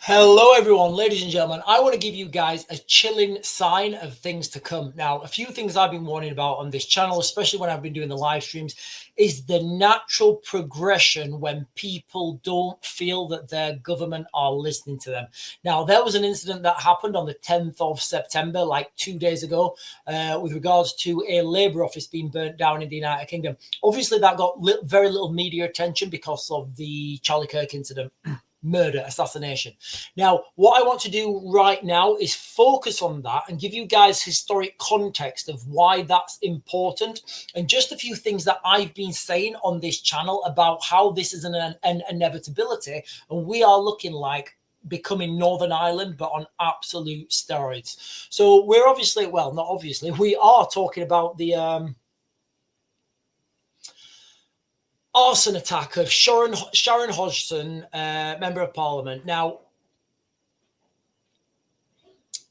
Hello, everyone, ladies and gentlemen. I want to give you guys a chilling sign of things to come. Now, a few things I've been warning about on this channel, especially when I've been doing the live streams, is the natural progression when people don't feel that their government are listening to them. Now, there was an incident that happened on the 10th of September, like 2 days ago, with regards to a Labour office being burnt down in the United Kingdom. Obviously, that got very little media attention because of the Charlie Kirk incident. Murder, assassination. Now, what I want to do right now is focus on that and give you guys historic context of why that's important, and just a few things that I've been saying on this channel about how this is an inevitability, and we are looking like becoming Northern Ireland, but on absolute steroids. So we're obviously, well, not obviously, we are talking about the arson attack of Sharon Hodgson, Member of Parliament. Now,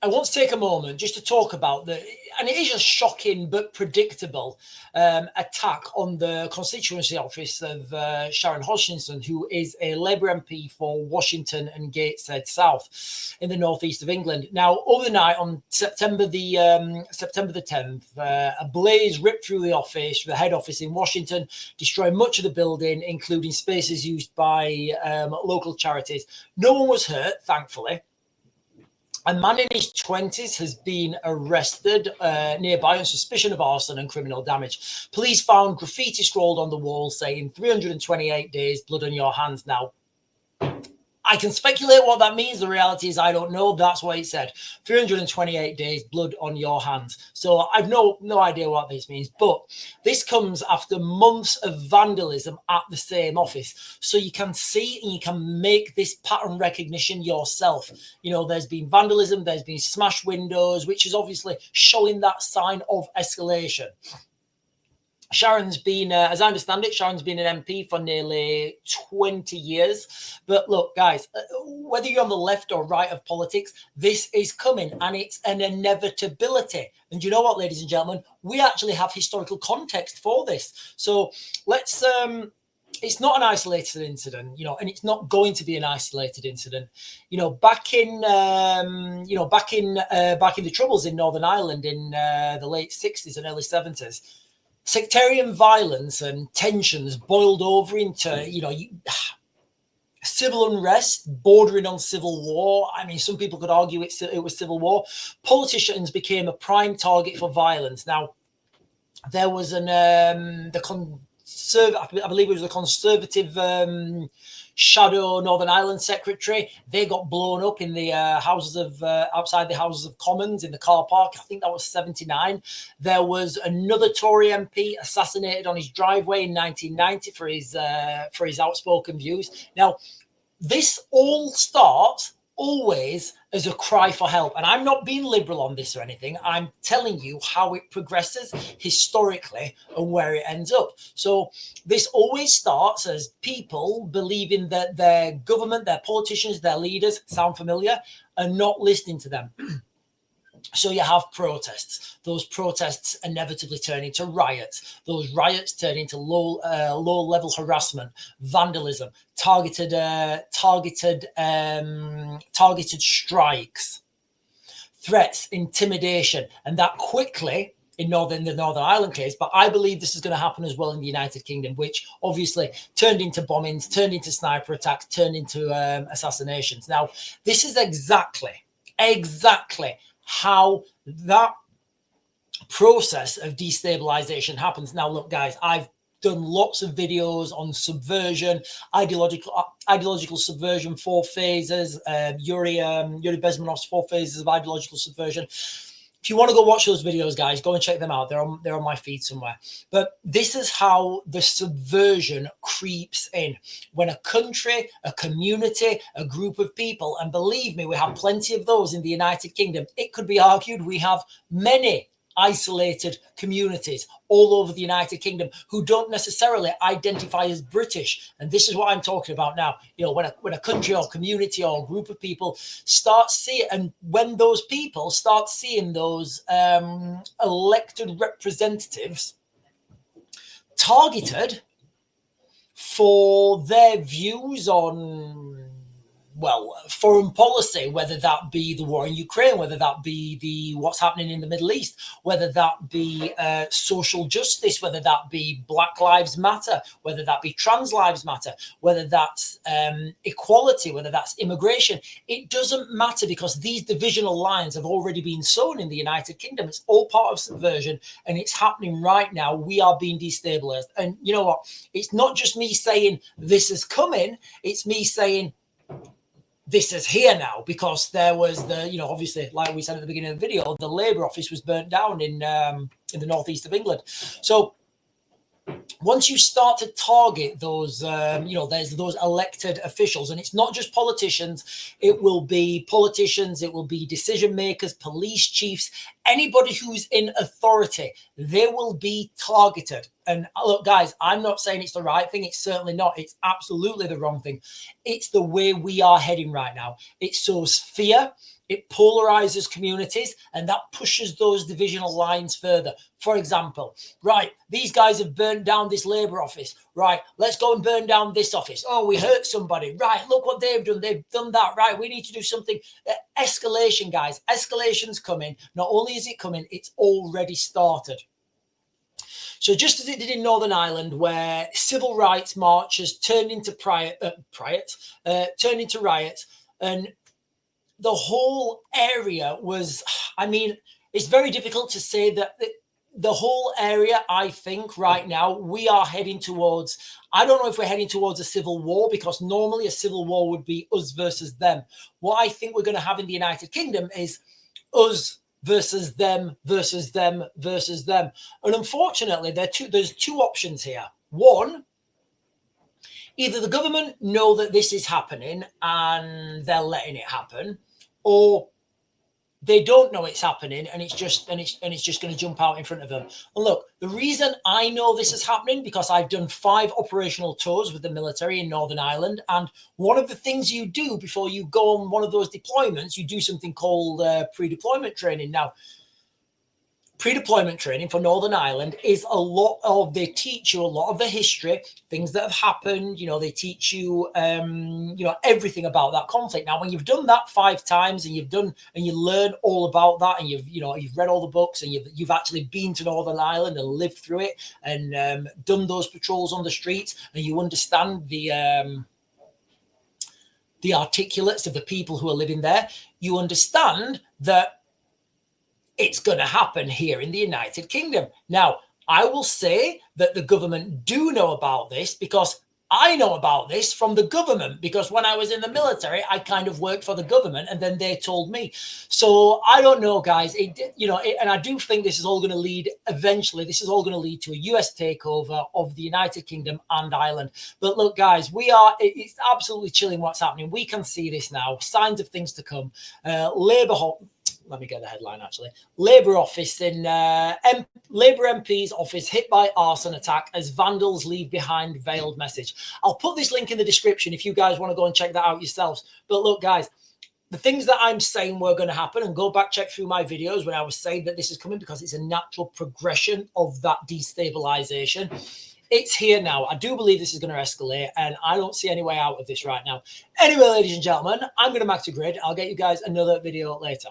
I want to take a moment just to talk about and it is a shocking but predictable attack on the constituency office of Sharon Hodgkinson, who is a Labour MP for Washington and Gateshead South in the northeast of England. Now, overnight on September the 10th, a blaze ripped through the office, the head office in Washington, destroying much of the building, including spaces used by local charities. No one was hurt, thankfully. A man in his 20s has been arrested nearby on suspicion of arson and criminal damage. Police found graffiti scrawled on the wall saying 328 days, blood on your hands. Now, I can speculate what that means. The reality is I don't know. That's what it said. 328 days, blood on your hands. So I've no idea what this means. But this comes after months of vandalism at the same office. So you can see and you can make this pattern recognition yourself. You know, there's been vandalism, there's been smashed windows, which is obviously showing that sign of escalation. Sharon's been, as I understand it, Sharon's been an MP for nearly 20 years. But look, guys, whether you're on the left or right of politics, this is coming and it's an inevitability. And you know what, ladies and gentlemen, we actually have historical context for this. So let's, it's not an isolated incident, you know, and it's not going to be an isolated incident. You know, back in the Troubles in Northern Ireland in the late 60s and early 70s, sectarian violence and tensions boiled over into, civil unrest bordering on civil war. I mean, some people could argue it was civil war. Politicians became a prime target for violence. Now, there was I believe it was the Conservative shadow Northern Ireland secretary. They got blown up in the outside the Houses of Commons in the car park. I think that was 79. There was another Tory MP assassinated on his driveway in 1990 for his outspoken views. Now, this all starts always as a cry for help. And I'm not being liberal on this or anything. I'm telling you how it progresses historically and where it ends up. So this always starts as people believing that their government, their politicians, their leaders, sound familiar, are not listening to them. So you have protests. Those protests inevitably turn into riots. Those riots turn into low-level harassment, vandalism, targeted strikes, threats, intimidation, and that quickly in the Northern Ireland case. But I believe this is going to happen as well in the United Kingdom, which obviously turned into bombings, turned into sniper attacks, turned into assassinations. Now, this is exactly how that process of destabilization happens. Now, look, guys, I've done lots of videos on subversion, ideological subversion, 4 phases, Yuri Bezmenov's 4 phases of ideological subversion. If you want to go watch those videos, guys, go and check them out. They're on my feed somewhere. But this is how the subversion creeps in. When a country, a community, a group of people, and believe me, we have plenty of those in the United Kingdom. It could be argued we have many isolated communities all over the United Kingdom who don't necessarily identify as British. And this is what I'm talking about now. You know, when a country or community or group of people start seeing, and when those people start seeing those elected representatives targeted for their views on foreign policy, whether that be the war in Ukraine, whether that be what's happening in the Middle East, whether that be social justice, whether that be Black Lives Matter, whether that be trans lives matter, whether that's equality, whether that's immigration. It doesn't matter, because these divisional lines have already been sown in the United Kingdom. It's all part of subversion, and it's happening right now. We are being destabilized. And you know what? It's not just me saying this is coming. It's me saying this is here now, because there was obviously, like we said at the beginning of the video, the Labour office was burnt down in the northeast of England. So once you start to target those, there's those elected officials, and it's not just politicians. It will be politicians. It will be decision makers, police chiefs, anybody who's in authority. They will be targeted. And look, guys, I'm not saying it's the right thing. It's certainly not. It's absolutely the wrong thing. It's the way we are heading right now. It sows fear. It polarizes communities, and that pushes those divisional lines further. For example, right, these guys have burned down this Labour office. Right, let's go and burn down this office. Oh, we hurt somebody. Right, look what they've done. They've done that. Right, we need to do something. Escalation, guys. Escalation's coming. Not only is it coming, it's already started. So just as it did in Northern Ireland, where civil rights marches turned into riots, and the whole area was, it's very difficult to say that the whole area, I think right now, we are heading towards, I don't know if we're heading towards a civil war, because normally a civil war would be us versus them. What I think we're going to have in the United Kingdom is us versus them, versus them, versus them. And unfortunately, there's two options here. One, either the government know that this is happening and they're letting it happen, or they don't know it's happening and it's just going to jump out in front of them. And look, the reason I know this is happening, because I've done 5 operational tours with the military in Northern Ireland, and one of the things you do before you go on one of those deployments, you do something called pre-deployment training. Now, pre-deployment training for Northern Ireland is they teach you a lot of the history, things that have happened. They teach you, everything about that conflict. Now, when you've done that 5 times and you learn all about that, and you've read all the books, and you've actually been to Northern Ireland and lived through it, and done those patrols on the streets, and you understand the articulates of the people who are living there, you understand that it's going to happen here in the United Kingdom. Now, I will say that the government do know about this, because I know about this from the government, because when I was in the military, I kind of worked for the government, and then they told me. So I don't know, guys. And I do think this is all going to lead, eventually, this is all going to lead to a US takeover of the United Kingdom and Ireland. But look, guys, it's absolutely chilling what's happening. We can see this now, signs of things to come. Let me get the headline, actually. Labour office Labour MP's office hit by arson attack as vandals leave behind veiled message. I'll put this link in the description if you guys want to go and check that out yourselves. But look, guys, the things that I'm saying were going to happen, and go back, check through my videos when I was saying that this is coming, because it's a natural progression of that destabilization. It's here now. I do believe this is going to escalate, and I don't see any way out of this right now. Anyway, ladies and gentlemen, I'm going to Max to Grid. I'll get you guys another video later.